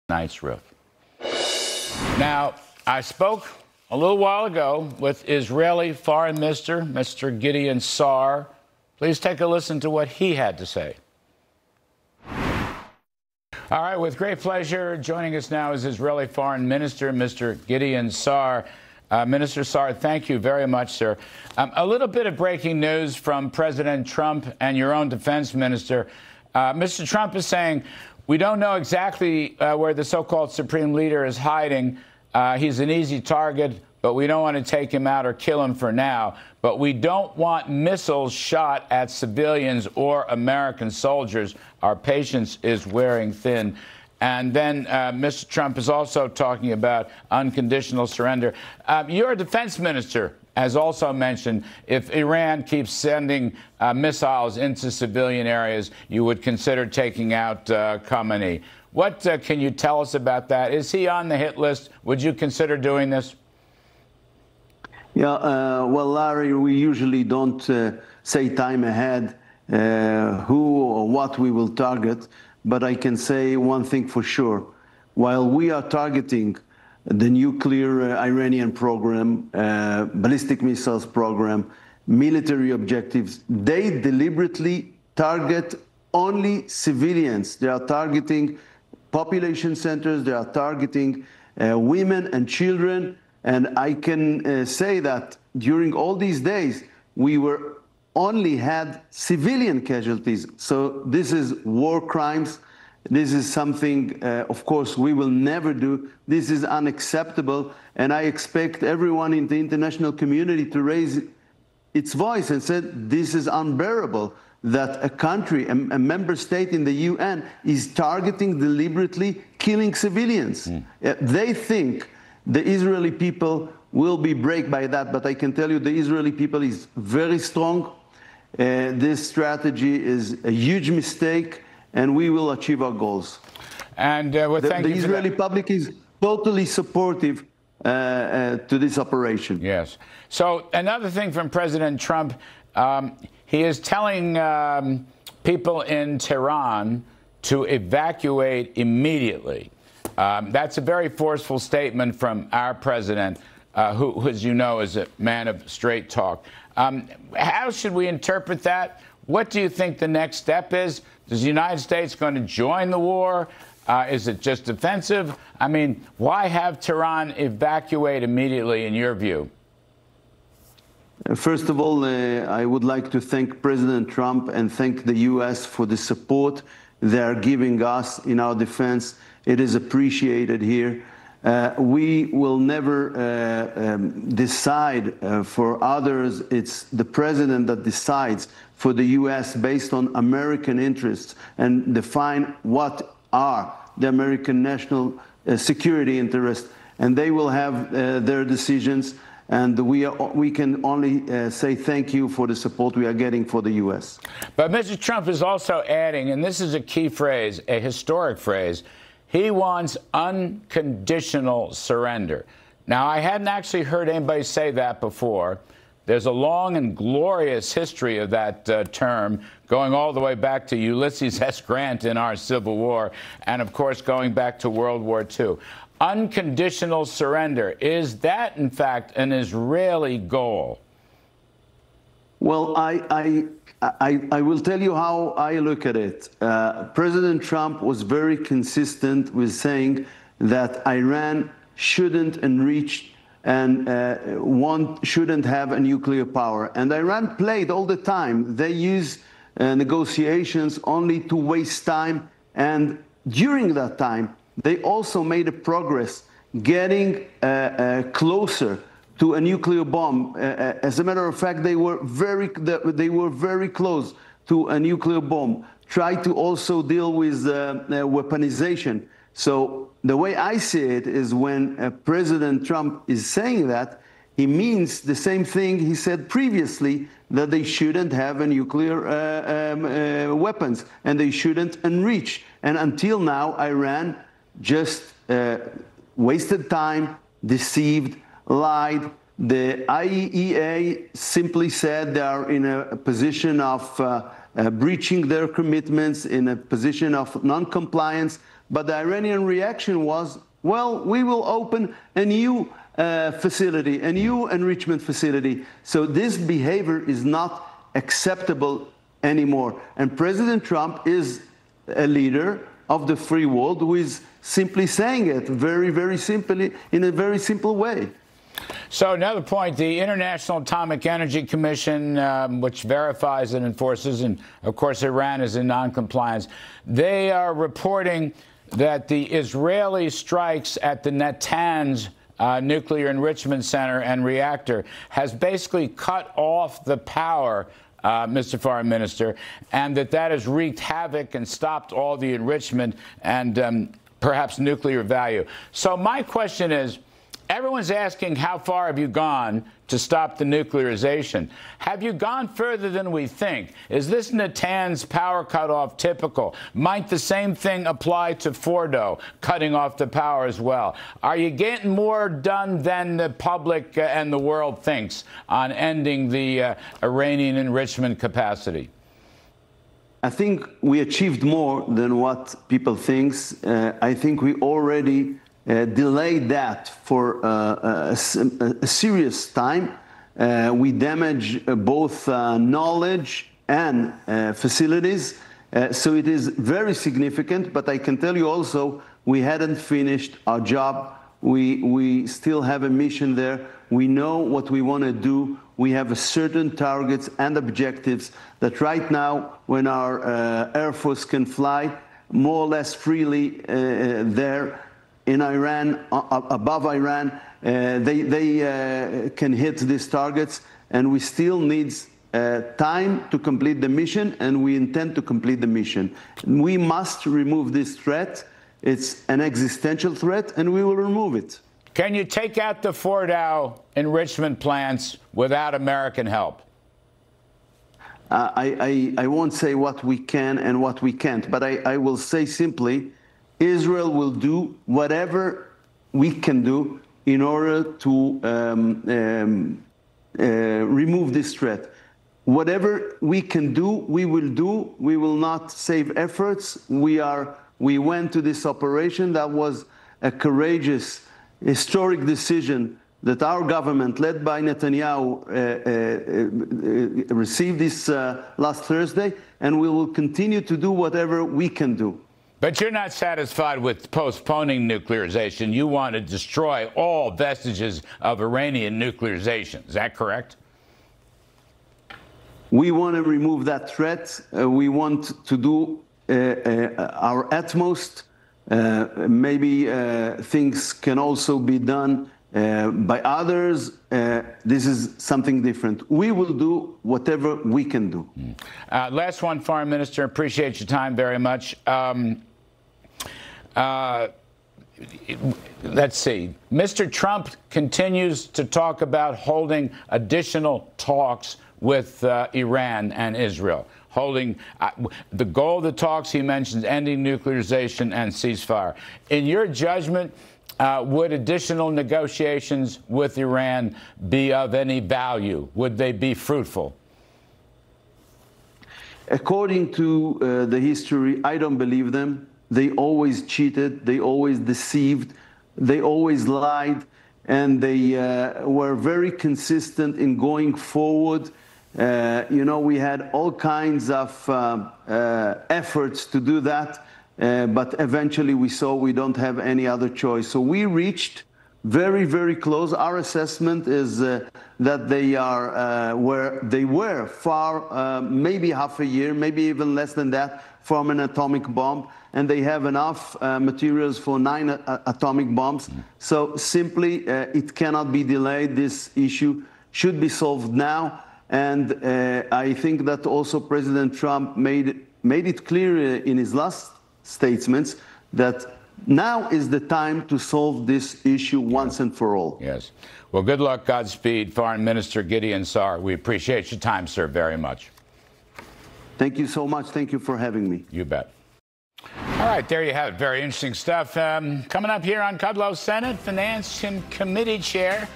Nice roof. Now, I spoke a little while ago with Israeli Foreign Minister, Mr. Gideon Sa'ar. Please take a listen to what he had to say. All right, with great pleasure, joining us now is Israeli Foreign Minister, Mr. Gideon Sa'ar. Minister Sa'ar, thank you very much, sir. A little bit of breaking news from President Trump and your own defense minister. Mr. Trump is saying, we don't know exactly where the so-called supreme leader is hiding. He's an easy target, but we don't want to take him out or kill him for now. But we don't want missiles shot at civilians or American soldiers. Our patience is wearing thin. And then Mr. Trump is also talking about unconditional surrender. Your defense minister has also mentioned if Iran keeps sending missiles into civilian areas, you would consider taking out Khamenei. What can you tell us about that? Is he on the hit list? Would you consider doing this? Yeah, well, Larry, we usually don't say time ahead who or what we will target. But I can say one thing for sure. While we are targeting the nuclear Iranian program, ballistic missiles program, military objectives, they deliberately target only civilians. They are targeting population centers. They are targeting women and children. And I can say that during all these days, we only had civilian casualties. So this is war crimes. This is something, of course, we will never do. This is unacceptable. And I expect everyone in the international community to raise its voice and say, this is unbearable that a country, a member state in the UN, is targeting, deliberately killing civilians. They think the Israeli people will be break by that, but I can tell you the Israeli people is very strong. This strategy is a huge mistake, and we will achieve our goals. And the Israeli public is totally supportive to this operation. Yes. So another thing from President Trump, he is telling people in Tehran to evacuate immediately. That's a very forceful statement from our president, who, as you know, is a man of straight talk. How should we interpret that? What do you think the next step is? Is the United States going to join the war? Is it just defensive? I mean, why have Tehran evacuate immediately, in your view? First of all, I would like to thank President Trump and thank the U.S. for the support they are giving us in our defense. It is appreciated here. We will never decide for others. It's the president that decides for the U.S. based on American interests and define what are the American national security interests. And they will have their decisions. And we can only say thank you for the support we are getting for the U.S. But Mr. Trump is also adding, and this is a key phrase, a historic phrase, he wants unconditional surrender. Now, I hadn't actually heard anybody say that before. There's a long and glorious history of that term, going all the way back to Ulysses S. Grant in our Civil War, and, of course, going back to World War II. Unconditional surrender, is that, in fact, an Israeli goal? Well, I will tell you how I look at it. President Trump was very consistent with saying that Iran shouldn't enrich and shouldn't have a nuclear power. And Iran played all the time. They use negotiations only to waste time. And during that time, they also made a progress getting closer to a nuclear bomb. As a matter of fact, they were very close to a nuclear bomb. Try to also deal with weaponization. So the way I see it is when President Trump is saying that, he means the same thing he said previously, that they shouldn't have a nuclear weapons and they shouldn't enrich. And until now, Iran just wasted time, deceived, lied. The IAEA simply said they are in a position of breaching their commitments, in a position of non-compliance. But the Iranian reaction was, well, we will open a new facility, a new enrichment facility. So this behavior is not acceptable anymore. And President Trump is a leader of the free world who is simply saying it very, very simply, in a very simple way. So another point, the International Atomic Energy Commission, which verifies and enforces, and of course Iran is in noncompliance, they are reporting that the Israeli strikes at the Natanz nuclear enrichment center and reactor has basically cut off the power, Mr. Foreign Minister, and that has wreaked havoc and stopped all the enrichment and perhaps nuclear value. So my question is, everyone's asking how far have you gone to stop the nuclearization? Have you gone further than we think? Is this Natanz power cutoff typical? Might the same thing apply to Fordo, cutting off the power as well? Are you getting more done than the public and the world thinks on ending the Iranian enrichment capacity? I think we achieved more than what people think. I think we already delayed that for a serious time. We damage both knowledge and facilities. So it is very significant, but I can tell you also, we hadn't finished our job. We still have a mission there. We know what we want to do. We have certain targets and objectives that right now, when our Air Force can fly more or less freely there in Iran, above Iran, they can hit these targets, and we still need time to complete the mission, and we intend to complete the mission. We must remove this threat. It's an existential threat, and we will remove it. Can you take out the Fordo enrichment plants without American help? I won't say what we can and what we can't, but I will say simply, Israel will do whatever we can do in order to remove this threat. Whatever we can do, we will do. We will not save efforts. We went to this operation. That was a courageous, historic decision that our government, led by Netanyahu, received this last Thursday, and we will continue to do whatever we can do. But you're not satisfied with postponing nuclearization. You want to destroy all vestiges of Iranian nuclearization. Is that correct? We want to remove that threat. We want to do our utmost. Maybe things can also be done by others. This is something different. We will do whatever we can do. Last one, Foreign Minister. Appreciate your time very much. Let's see. Mr. Trump continues to talk about holding additional talks with Iran and Israel. Holding the goal of the talks, he mentions ending nuclearization and ceasefire. In your judgment, would additional negotiations with Iran be of any value? Would they be fruitful? According to the history, I don't believe them. They always cheated. They always deceived. They always lied. And they were very consistent in going forward. You know, we had all kinds of efforts to do that. But eventually we saw we don't have any other choice. So we reached very, very close. Our assessment is that they are where they were far, maybe half a year, maybe even less than that, from an atomic bomb. And they have enough materials for 9 atomic bombs. So simply, it cannot be delayed. This issue should be solved now. And I think that also President Trump made it clear in his last statements that now is the time to solve this issue once and for all. Yes. Well, good luck, Godspeed, Foreign Minister Gideon Saar. We appreciate your time, sir, very much. Thank you so much. Thank you for having me. You bet. All right, there you have it. Very interesting stuff. Coming up here on Kudlow's Senate, Finance Committee Chair